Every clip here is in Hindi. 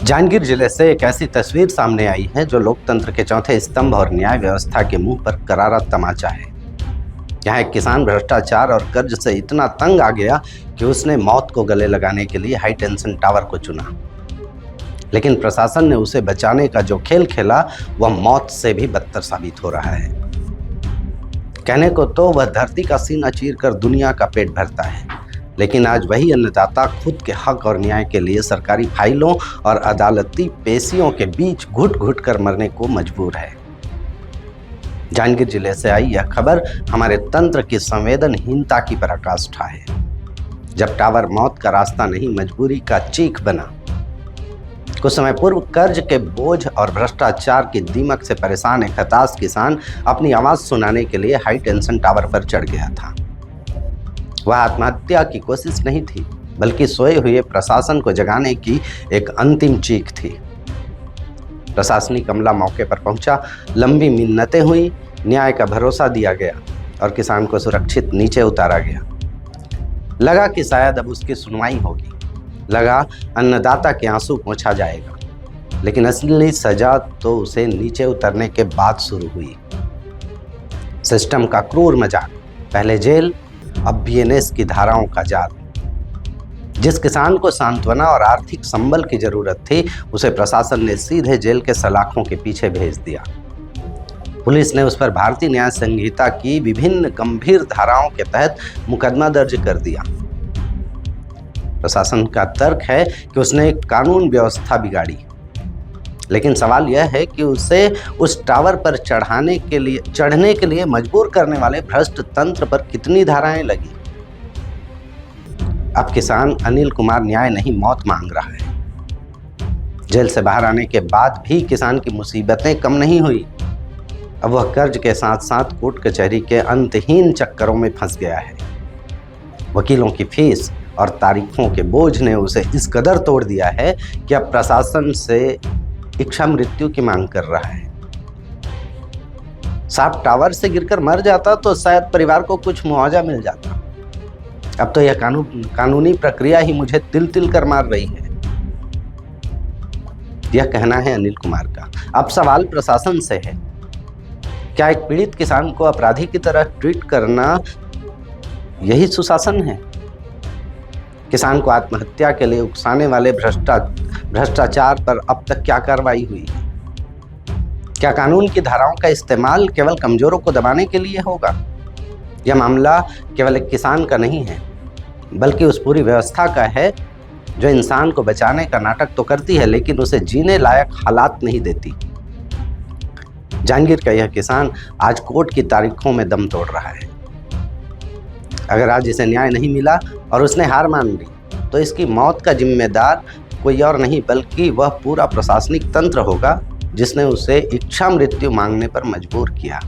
जांजगीर जिले से एक ऐसी तस्वीर सामने आई है जो लोकतंत्र के चौथे स्तंभ और न्याय व्यवस्था के मुंह पर करारा तमाचा है। यहाँ एक किसान भ्रष्टाचार और कर्ज से इतना तंग आ गया कि उसने मौत को गले लगाने के लिए हाई टेंशन टावर को चुना, लेकिन प्रशासन ने उसे बचाने का जो खेल खेला वह मौत से भी बदतर साबित हो रहा है। कहने को तो वह धरती का सीना चीर कर दुनिया का पेट भरता है, लेकिन आज वही अन्नदाता खुद के हक और न्याय के लिए सरकारी फाइलों और अदालती पेशियों के बीच घुट घुट कर मरने को मजबूर है। जांजगीर जिले से आई यह खबर हमारे तंत्र की संवेदनहीनता की पराकाष्ठा है। जब टावर मौत का रास्ता नहीं मजबूरी का चीख बना, कुछ समय पूर्व कर्ज के बोझ और भ्रष्टाचार की दीमक से परेशान एक हताश किसान अपनी आवाज सुनाने के लिए हाई टेंशन टावर पर चढ़ गया था। वह आत्महत्या की कोशिश नहीं थी, बल्कि सोए हुए प्रशासन को जगाने की एक अंतिम चीख थी। प्रशासनिक अमला मौके पर पहुंचा, लंबी मिन्नतें हुई, न्याय का भरोसा दिया गया और किसान को सुरक्षित नीचे उतारा गया। लगा कि शायद अब उसकी सुनवाई होगी, लगा अन्नदाता के आंसू पोंछा जाएगा, लेकिन असली सजा तो उसे नीचे उतरने के बाद शुरू हुई। सिस्टम का क्रूर मजाक, पहले जेल अब बीएनएस की धाराओं का जाल। जिस किसान को सांत्वना और आर्थिक संबल की जरूरत थी, उसे प्रशासन ने सीधे जेल के सलाखों के पीछे भेज दिया। पुलिस ने उस पर भारतीय न्याय संहिता की विभिन्न गंभीर धाराओं के तहत मुकदमा दर्ज कर दिया। प्रशासन का तर्क है कि उसने कानून व्यवस्था बिगाड़ी, लेकिन सवाल यह है कि उसे उस टावर पर चढ़ने के लिए मजबूर करने वाले भ्रष्ट तंत्र पर कितनी धाराएं लगी। अब किसान अनिल कुमार न्याय नहीं मौत मांग रहा है। जेल से बाहर आने के बाद भी किसान की मुसीबतें कम नहीं हुई। अब वह कर्ज के साथ साथ कोर्ट कचहरी के अंतहीन चक्करों में फंस गया है। वकीलों की फीस और तारीखों के बोझ ने उसे इस कदर तोड़ दिया है कि अब प्रशासन से इच्छा मृत्यु की मांग कर रहा है। साफ टावर से गिरकर मर जाता तो शायद परिवार को कुछ मुआवजा मिल जाता। अब तो यह कानूनी प्रक्रिया ही मुझे तिल तिल कर मार रही है। यह कहना है अनिल कुमार का। अब सवाल प्रशासन से है, क्या एक पीड़ित किसान को अपराधी की तरह ट्रीट करना यही सुशासन है? किसान को आत्महत्या के लिए उकसाने वाले भ्रष्टाचार पर अब तक क्या कार्रवाई हुई है? क्या कानून की धाराओं का इस्तेमाल केवल कमजोरों को दबाने के लिए होगा? यह मामला केवल एक किसान का नहीं है, बल्कि उस पूरी व्यवस्था का है जो इंसान को बचाने का नाटक तो करती है, लेकिन उसे जीने लायक हालात नहीं देती। जांजगीर का यह किसान आज कोर्ट की तारीखों में दम तोड़ रहा है। अगर आज इसे न्याय नहीं मिला और उसने हार मान ली, तो इसकी मौत का जिम्मेदार कोई और नहीं बल्कि वह पूरा प्रशासनिक तंत्र होगा जिसने उसे इच्छा मृत्यु मांगने पर मजबूर किया।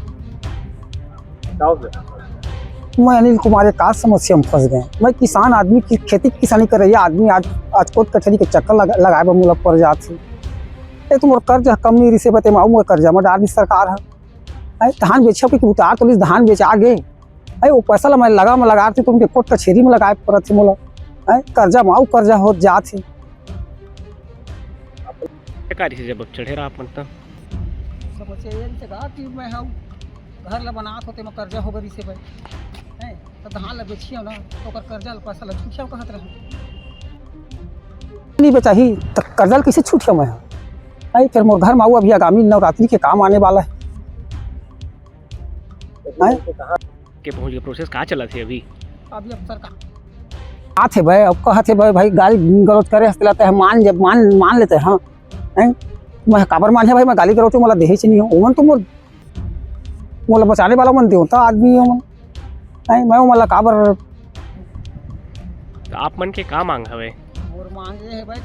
मैं अनिल कुमार एक आज समस्या में फंस गए। मैं किसान आदमी की खेती किसानी कर रही है आदमी आज कोर्ट कचहरी के चक्कर लगाए मुला पड़ जाती। तुम कर्ज कम नहीं रिसे बते माऊ कर्जा में डाली सरकार है। धान बेचा कि उतार तो धान बेचा गए, वो पैसा ला मैं लगा थी तुमके कोर्ट कचहरी में लगाए पड़त मोला। कर्जा माऊ कर्जा हो जाती। जब चढ़े रहा अपन तब मैं हम घर ला बनात होते मैं कर्जा हो गई से भाई तो धान ला बेचियो ना तो कर्जा ला पैसा ला छूटिया कहत रहे नहीं बेचा ही तो कर्जा कैसे छूटिया मैं आई। फिर मोर घर में अभी आगामी नवरात्रि के काम आने वाला है। के पहुंच गए प्रोसेस कहाँ चला थे अभी अब सरकार आते भाई अब कहते भाई गाली गलौज करे हंसते है मान लेते हैं। हाँ मैं काबर मान है भाई मैं गाली गलौज मोला देहे से नहीं हूँ ओमन तो मोला बचाने वाला मन देवता आदमी है मैं मोला काबर। तो आप मन के का मांग हवे? और मांगे है भाई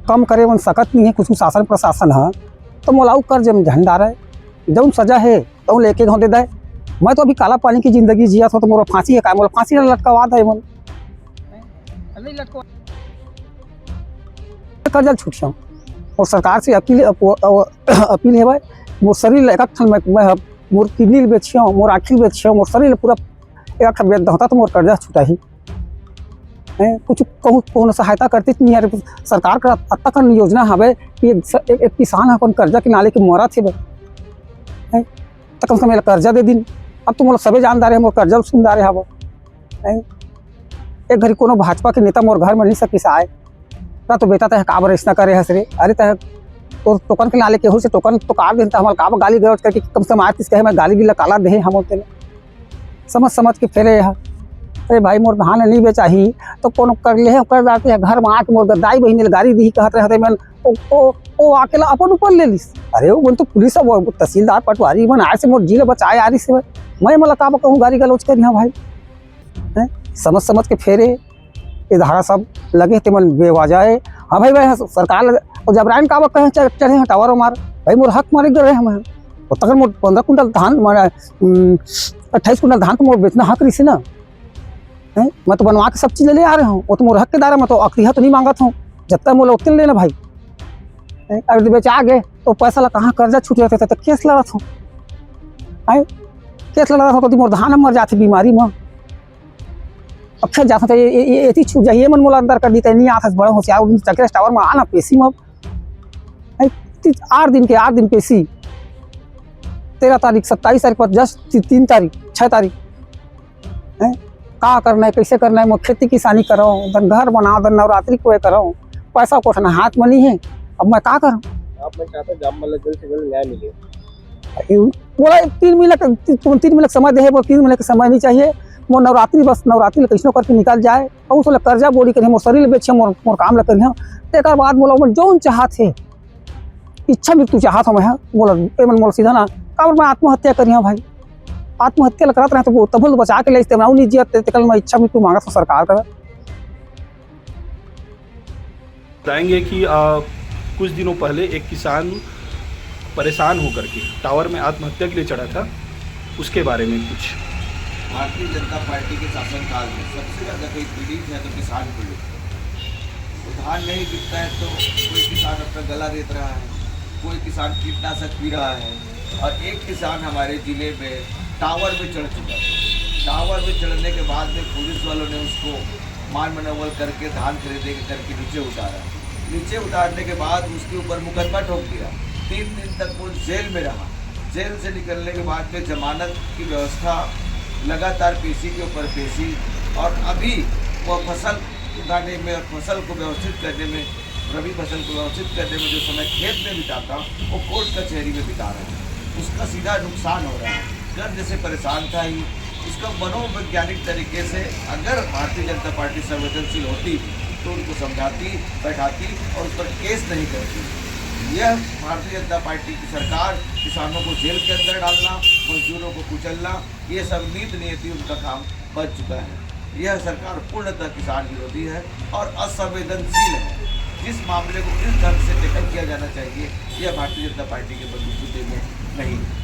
कम करे मन सकत नहीं है कुछ शासन प्रशासन है तो मोला कर्ज में झंडा रहे जौन सजा है तो लेके घों दे दे। मैं तो अभी काला पानी की जिंदगी जिया था तो मोरा फांसी है का मोला फांसी लटकवा दे मन नहीं लटकवा कर्जा छूट जाऊँ। और सरकार से अपील है भाई मोर शरीर एक मैं मोर किडनी बेचियो मोर आँखी बेचियो मोर शरीर पूरा एक बेच होता तो मोर कर्जा छूटा ही। कुछ कहूँ कौन सहायता करती नहीं है सरकार का अत्ता कर योजना हवे कि एक किसान अपन कर्जा के नाले के मरत है तो कम से कम कर्जा दे दिन। अब तो मोला सबे जानदार है मोर कर्जा सुनदार है हव। एक घड़ी कोनो भाजपा के नेता मोर घर में नहीं सकिस आए का तो बेटा तह काबर ऐसा करे हस रे। अरे तह तो टोकन के नाले केहू से टोकन तो काट देता हमारे काबर गाली गलौज करके कम से कम आज कहे मैं गाली गिला काला दे हम समझ के फेरे है। अरे भाई मोर धान नहीं बेचाही तो कोनो कर ले कर जाते है घर में आके मोर गद्दाई बहिनी गाड़ी दी कहते रहते मैं ओ अकेला अपन ऊपर ले लिस। अरे वो तो पुलिस तहसीलदार पटवारी मन आए से मोर जिले बचाए आ रही से मैं मला का कहूँ गाड़ी गलौज करी। हाँ भाई है समझ के फेरे ये धारा सब लगे थे मन बेवजह। हाँ भाई सरकार जबरान का कहे चढ़े हैं टावर मार भाई मोर हक मारे गए हम तक मोर 15 कुंटल धान 28 कुंटल धान तो मोर बेचना हक रही से ना है। मैं तो बनवा के सब चीज़ ले आ रहा हूँ वो तो मोर हक के दायरा में तो अक्रिया तो नहीं मांगत हूँ जब तक मोला उतने लेना भाई। अगर बेचा गए तो पैसा ला कहाँ कर्जा छूट जाते थे तो केस लड़त हूँ केस लड़त हूँ तो मोर धान मर जाते बीमारी में अब फिर जाता था ये छूट जाइए मन मोला अंदर कर दी नहीं आता बड़ा होशियार चक्रेस टावर में आना पेशी में 8 दिन पेशी 13 तारीख 27 तारीख पर जस्ट 3 तारीख 6 तारीख है का करना है कैसे करना है मैं खेती किसानी कर रहा हूँ उधर घर बनाओ उधर नवरात्रि को कर रहा हूँ पैसा को उठना हाथ में नहीं है अब मैं क्या करूँ। आप मैं चाहता जब मतलब जल्द से जल्द न्याय मिले बोला 3 महीने समय दे 3 महीने का समय नहीं चाहिए मोर नवरात्रि बस नवरात्रि कैसनो करके निकल जाए और उसले कर्जा बोरी करी मोर शरीर बेचे मोर काम ल करी एक बाद मोला मोर जौन चाहत है इच्छा मृत्यु चाहत हूँ मैं मोला मोला सीधा ना काबर मैं आत्महत्या करी भाई आत्महत्या करत रहे तो तब बचा के ले नहीं जियत कल मैं इच्छा मृत्यु मांगत हूँ सरकार का। बताएंगे कि कुछ दिनों पहले एक किसान परेशान होकर के टावर में आत्महत्या के लिए चढ़ा था उसके बारे में कुछ। भारतीय जनता पार्टी के शासनकाल में सबसे ज़्यादा कोई पीड़ित है तो किसान पीड़ित है। तो धान नहीं बिकता है तो कोई किसान अपना गला रेत रहा है, कोई किसान कीटनाशक पी रहा है और एक किसान हमारे ज़िले में टावर में चढ़ चुका है। टावर में चढ़ने के बाद में पुलिस वालों ने उसको मान मनोबल करके धान खरीदे करके नीचे उतारा। नीचे उतारने के बाद उसके ऊपर मुकदमा ठोक दिया। 3 दिन तक वो जेल में रहा। जेल से निकलने के बाद में जमानत की व्यवस्था लगातार पेशी के ऊपर पेशी और अभी वो फसल उगाने में और फसल को व्यवस्थित करने में रबी फसल को व्यवस्थित करने में जो समय खेत में बिताता वो कोर्ट कचहरी में बिता रहा है। उसका सीधा नुकसान हो रहा है। कर्ज से परेशान था ही उसका मनोवैज्ञानिक तरीके से अगर भारतीय जनता पार्टी संवेदनशील होती तो उनको समझाती बैठाती और उस पर केस नहीं करती। यह भारतीय जनता पार्टी की सरकार किसानों को जेल के अंदर डालना मजदूरों को कुचलना ये सब नीति नियति उनका काम बच चुका है। यह सरकार पूर्णतः किसान विरोधी है और असंवेदनशील है। जिस मामले को इस ढंग से टैकल किया जाना चाहिए यह भारतीय जनता पार्टी के बंधुत्व में नहीं है।